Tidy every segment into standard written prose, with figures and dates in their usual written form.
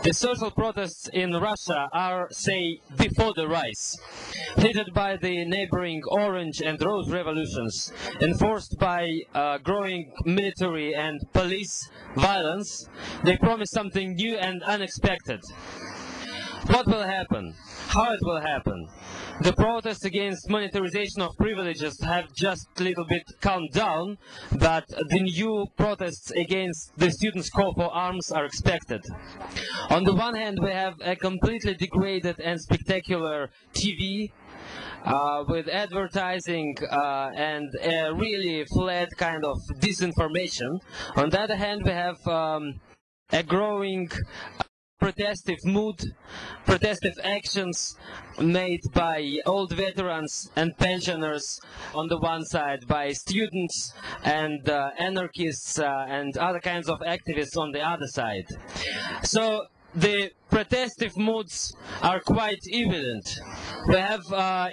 The social protests in Russia are, say, before the rise, heated by the neighboring Orange and Rose revolutions, enforced by growing military and police violence. They promise something new and unexpected. What will happen? How it will happen? The protests against monetarization of privileges have just a little bit calmed down, but the new protests against the students' call for arms are expected. On the one hand, we have a completely degraded and spectacular TV, with advertising and a really flat kind of disinformation. On the other hand, we have a growing protestive mood, protestive actions made by old veterans and pensioners on the one side, by students and anarchists and other kinds of activists on the other side. So the protestive moods are quite evident. We have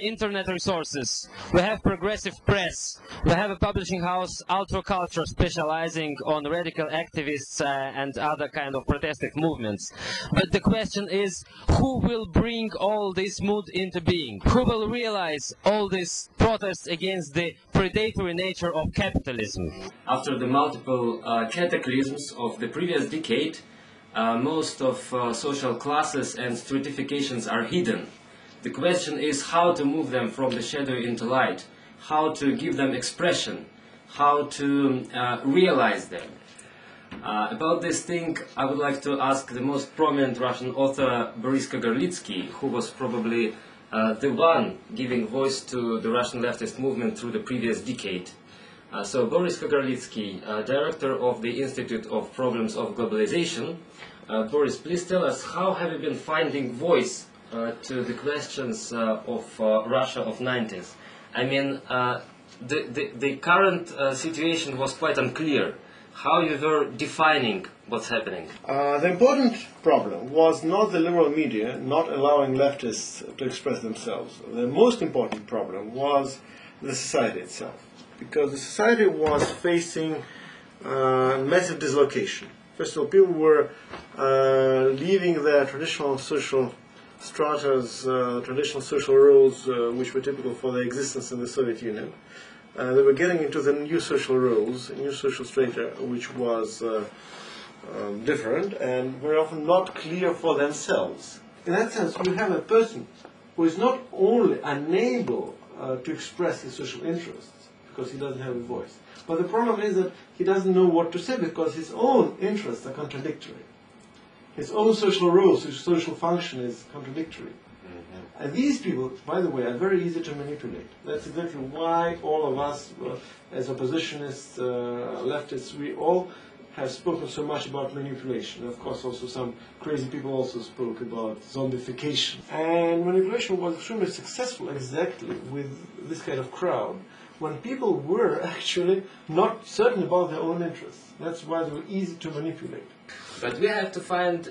internet resources, we have progressive press, we have a publishing house, Ultraculture, specializing on radical activists and other kind of protestive movements. But the question is, who will bring all this mood into being? Who will realize all these protests against the predatory nature of capitalism? After the multiple cataclysms of the previous decade, most of social classes and stratifications are hidden. The question is how to move them from the shadow into light, how to give them expression, how to realize them. About this thing, I would like to ask the most prominent Russian author, Boris Kagarlitsky, who was probably the one giving voice to the Russian leftist movement through the previous decade. So Boris Kagarlitsky, director of the Institute of Problems of Globalization. Boris, please tell us, how have you been finding voice to the questions of Russia of 90s? I mean, the current situation was quite unclear. How you were defining what's happening? The important problem was not the liberal media not allowing leftists to express themselves. The most important problem was the society itself, because the society was facing massive dislocation. First of all, people were leaving their traditional social stratas, traditional social roles, which were typical for their existence in the Soviet Union. They were getting into the new social roles, new social strata, which was different and very often not clear for themselves. In that sense, you have a person who is not only unable to express his social interests, because he doesn't have a voice. But the problem is that he doesn't know what to say because his own interests are contradictory. His own social roles, his social function is contradictory. Mm-hmm. And these people, by the way, are very easy to manipulate. That's exactly why all of us, as oppositionists, leftists, we all have spoken so much about manipulation. Of course, also some crazy people also spoke about zombification. And manipulation was extremely successful exactly with this kind of crowd, when people were actually not certain about their own interests. That's why they were easy to manipulate. But we have to find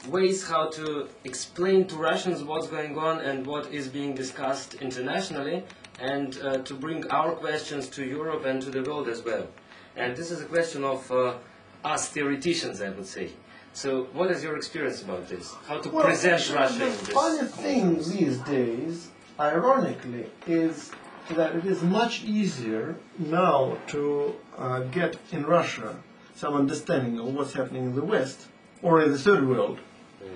ways how to explain to Russians what's going on and what is being discussed internationally, and to bring our questions to Europe and to the world as well. And this is a question of us theoreticians, I would say. So what is your experience about this? How to present Russia in this? The funny thing these days, ironically, is that it is much easier now to get in Russia some understanding of what's happening in the West, or in the third world,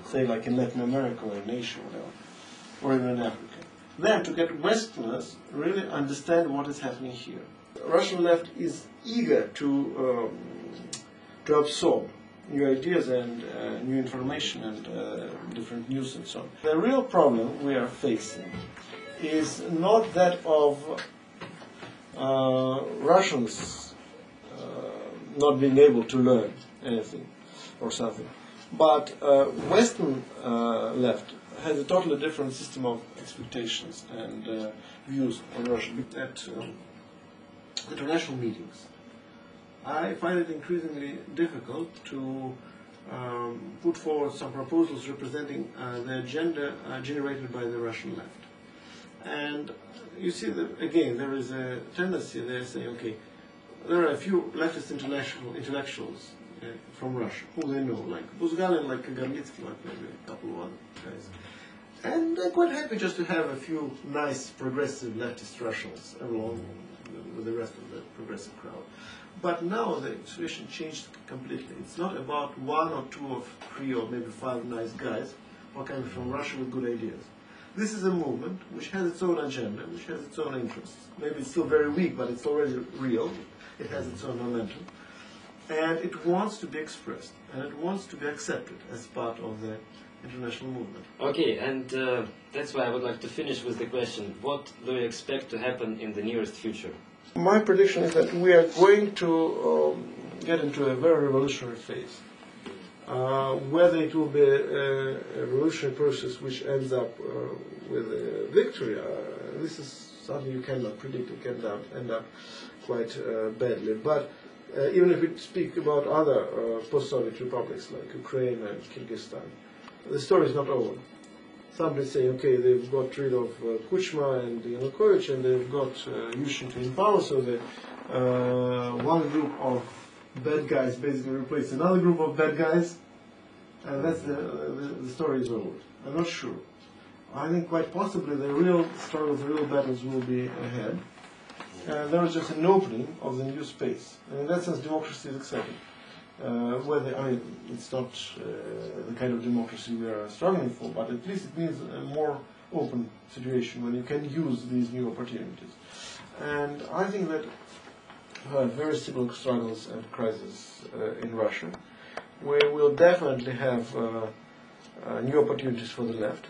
say like in Latin America or in Asia or whatever, or even in Africa, than to get Westerners really understand what is happening here. The Russian left is eager to absorb new ideas and new information and different news and so on. The real problem we are facing is not that of Russians not being able to learn anything or something, but Western left has a totally different system of expectations and views on Russia. At international meetings, I find it increasingly difficult to put forward some proposals representing the agenda generated by the Russian left. And you see that, again, there is a tendency there saying, okay, there are a few leftist intellectuals from Russia, who they know, like Buzgalin, like Garlitsky, like maybe a couple of other guys. And they're quite happy just to have a few nice progressive leftist Russians along with the rest of the progressive crowd. But now the situation changed completely. It's not about one or two or three or maybe five nice guys who are coming from Russia with good ideas. This is a movement which has its own agenda, which has its own interests. Maybe it's still very weak, but it's already real. It has its own momentum. And it wants to be expressed, and it wants to be accepted as part of the international movement. Okay, and that's why I would like to finish with the question, what do you expect to happen in the nearest future? My prediction is that we are going to get into a very revolutionary phase. Whether it will be a revolutionary process which ends up with a victory, this is something you cannot predict. It can end up quite badly. But even if we speak about other post-Soviet republics like Ukraine and Kyrgyzstan, the story is not over. Somebody say, okay, they've got rid of Kuchma and Yanukovych, and they've got Yushchenko in power, so the one group of bad guys basically replaced another group of bad guys, and that's the story is over. I'm not sure. I think quite possibly the real struggles, the real battles will be ahead. And there is just an opening of the new space. And in that sense, democracy is exciting. It's not the kind of democracy we are struggling for, but at least it means a more open situation when you can use these new opportunities. And I think that very similar struggles and crises in Russia, where we'll definitely have new opportunities for the left.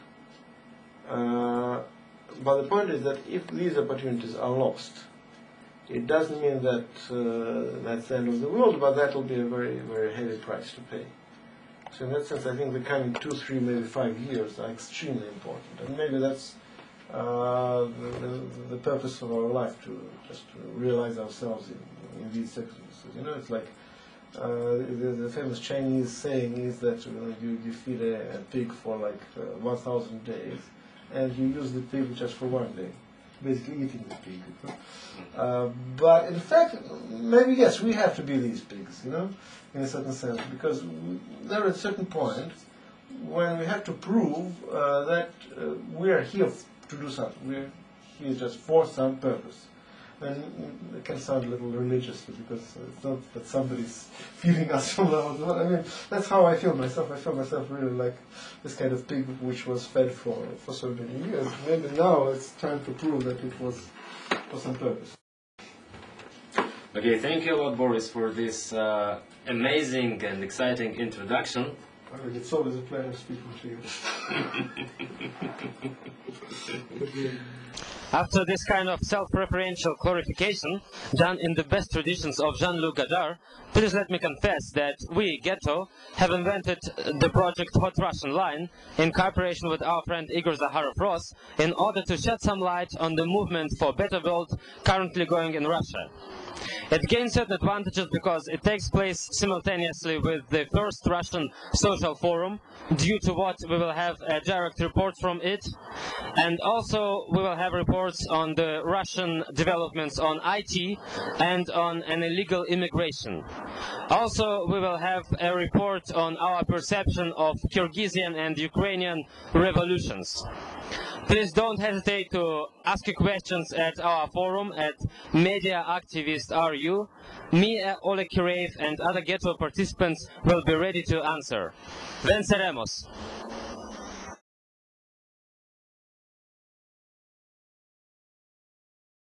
But the point is that if these opportunities are lost, it doesn't mean that that's the end of the world, but that will be a very, very heavy price to pay. So in that sense, I think the coming 2, 3, maybe 5 years are extremely important. And maybe that's the purpose of our life, to just to realize ourselves in these circumstances. You know, it's like the famous Chinese saying is that you feed a pig for like 1,000 days, and you use the pig just for 1 day. Basically eating the pig. But in fact, maybe yes, we have to be these pigs, in a certain sense, because there is a certain point when we have to prove that we are here to do something. We are here just for some purpose. And it can sound a little religiously, because it's not that somebody's feeding us from the I mean, that's how I feel myself. I feel myself really like this kind of pig which was fed for so many years. Maybe now it's time to prove that it was for some purpose. Okay, thank you a lot, Boris, for this amazing and exciting introduction. It's always a pleasure speaking to you. After this kind of self-referential clarification, done in the best traditions of Jean-Luc Godard, please let me confess that we, Ghetto, have invented the project Hot Russian Line in cooperation with our friend Igor Zakharov-Ross in order to shed some light on the movement for better world currently going in Russia. It gains certain advantages because it takes place simultaneously with the first Russian social forum, due to what we will have a direct report from it, and also we will have reports on the Russian developments on IT and on an illegal immigration. Also, we will have a report on our perception of Kyrgyzstan and Ukrainian revolutions. Please don't hesitate to ask your questions at our forum at Media Activist RU. Me, Oleg Kireev, and other Ghetto participants will be ready to answer. Venceremos!